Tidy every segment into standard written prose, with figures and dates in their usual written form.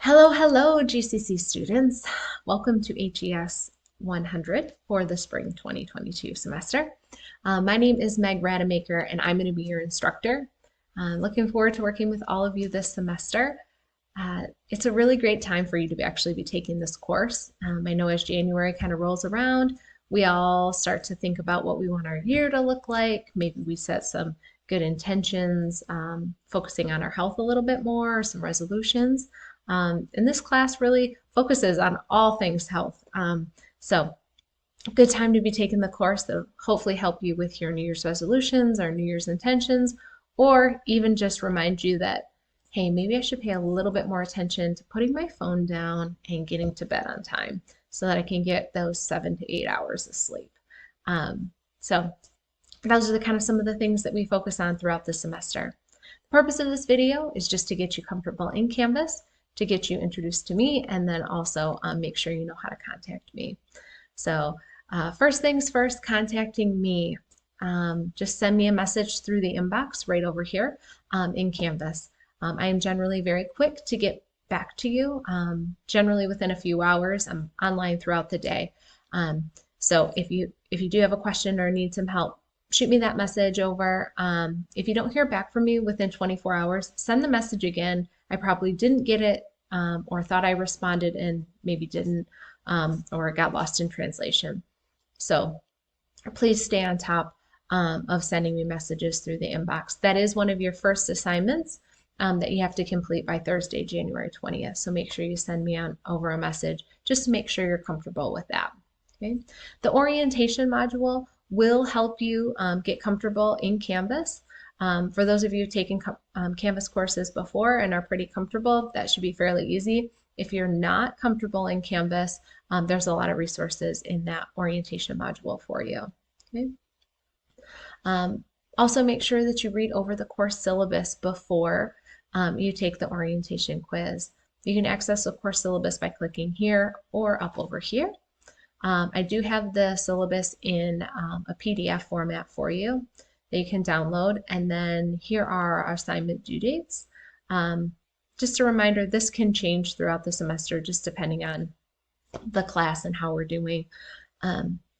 Hello, hello, GCC students. Welcome to HES 100 for the spring 2022 semester. My name is Meg Rademacher, and I'm going to be your instructor. Looking forward to working with all of you this semester. It's a really great time for you to actually be taking this course. I know as January kind of rolls around, we all start to think about what we want our year to look like. Maybe we set some good intentions, focusing on our health a little bit more, some resolutions. And this class really focuses on all things health. So good time to be taking the course that'll hopefully help you with your New Year's resolutions or New Year's intentions, or even just remind you that, hey, maybe I should pay a little bit more attention to putting my phone down and getting to bed on time so that I can get those 7 to 8 hours of sleep. So those are some of the things that we focus on throughout the semester. The purpose of this video is just to get you comfortable in Canvas, to get you introduced to me, and then also make sure you know how to contact me. So first things first, contacting me. Just send me a message through the inbox right over here in Canvas. I am generally very quick to get back to you, generally within a few hours. I'm online throughout the day. So if you do have a question or need some help, shoot me that message over. If you don't hear back from me within 24 hours, send the message again. I probably didn't get it or thought I responded and maybe didn't, or got lost in translation. So please stay on top of sending me messages through the inbox. That is one of your first assignments that you have to complete by Thursday, January 20th. So make sure you send me over a message just to make sure you're comfortable with that. Okay. The orientation module will help you get comfortable in Canvas. For those of you taking Canvas courses before and are pretty comfortable, that should be fairly easy. If you're not comfortable in Canvas, there's a lot of resources in that orientation module for you. Okay. Also, make sure that you read over the course syllabus before you take the orientation quiz. You can access the course syllabus by clicking here or up over here. I do have the syllabus in a PDF format for you that you can download, and then here are our assignment due dates. Just a reminder, this can change throughout the semester just depending on the class and how we're doing.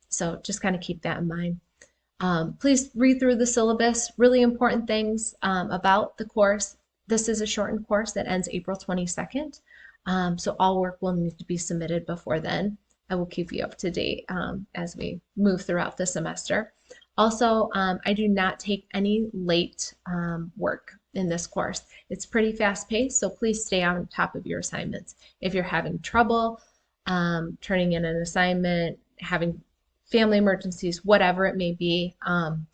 So just kind of keep that in mind. Please read through the syllabus. Really important things about the course. This is a shortened course that ends April 22nd. So all work will need to be submitted before then. I will keep you up to date as we move throughout the semester. Also, I do not take any late work in this course. It's pretty fast paced, so please stay on top of your assignments. If you're having trouble turning in an assignment, having family emergencies, whatever it may be,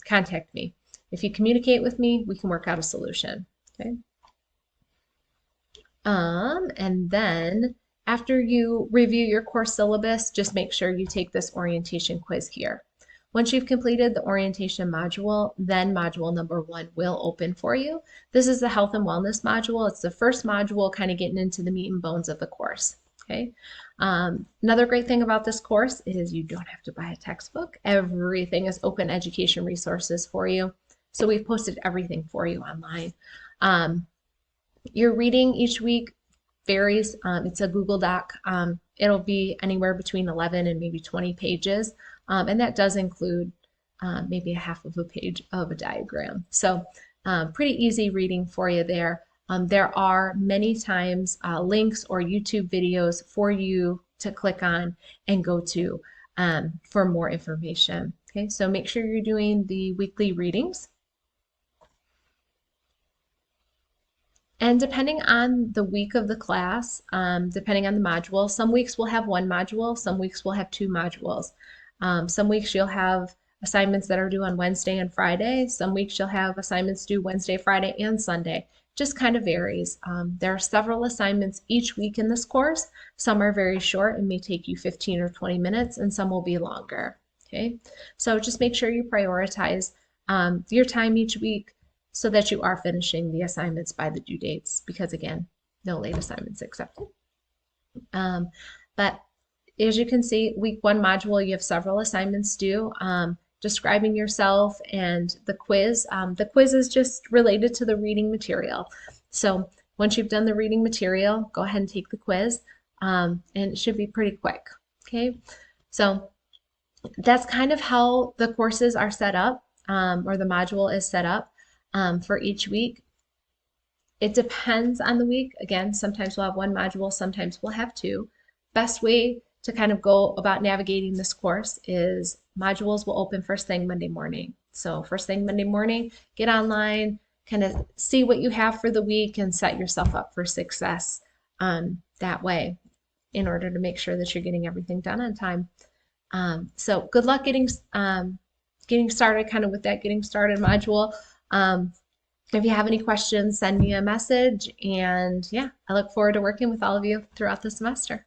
contact me. If you communicate with me, we can work out a solution. Okay. And then after you review your course syllabus, just make sure you take this orientation quiz here. Once you've completed the orientation module, then module number 1 will open for you. This is the health and wellness module. It's the first module kind of getting into the meat and bones of the course. Okay. Another great thing about this course is you don't have to buy a textbook. Everything is open education resources for you. So we've posted everything for you online. Your reading each week varies. It's a Google Doc. It'll be anywhere between 11 and maybe 20 pages. And that does include maybe a half of a page of a diagram. So pretty easy reading for you there. There are many times links or YouTube videos for you to click on and go to for more information. Okay, so make sure you're doing the weekly readings. And depending on the week of the class, depending on the module, some weeks we'll have 1 module, some weeks we'll have 2 modules. Some weeks you'll have assignments that are due on Wednesday and Friday. Some weeks you'll have assignments due Wednesday, Friday, and Sunday. Just kind of varies. There are several assignments each week in this course. Some are very short and may take you 15 or 20 minutes, and some will be longer. Okay, so just make sure you prioritize your time each week so that you are finishing the assignments by the due dates, because again, no late assignments accepted. But as you can see, week 1 module, you have several assignments due, describing yourself, and the quiz. The quiz is just related to the reading material. So Once you've done the reading material, go ahead and take the quiz, and it should be pretty quick. Okay, so that's kind of how the courses are set up, or the module is set up for each week. It depends on the week. Again, sometimes we'll have one module, sometimes we'll have two. Best way to kind of go about navigating this course is modules will open first thing Monday morning. So first thing Monday morning, get online, kind of see what you have for the week and set yourself up for success that way in order to make sure that you're getting everything done on time. So good luck getting started kind of with that getting started module. If you have any questions, send me a message. And yeah, I look forward to working with all of you throughout the semester.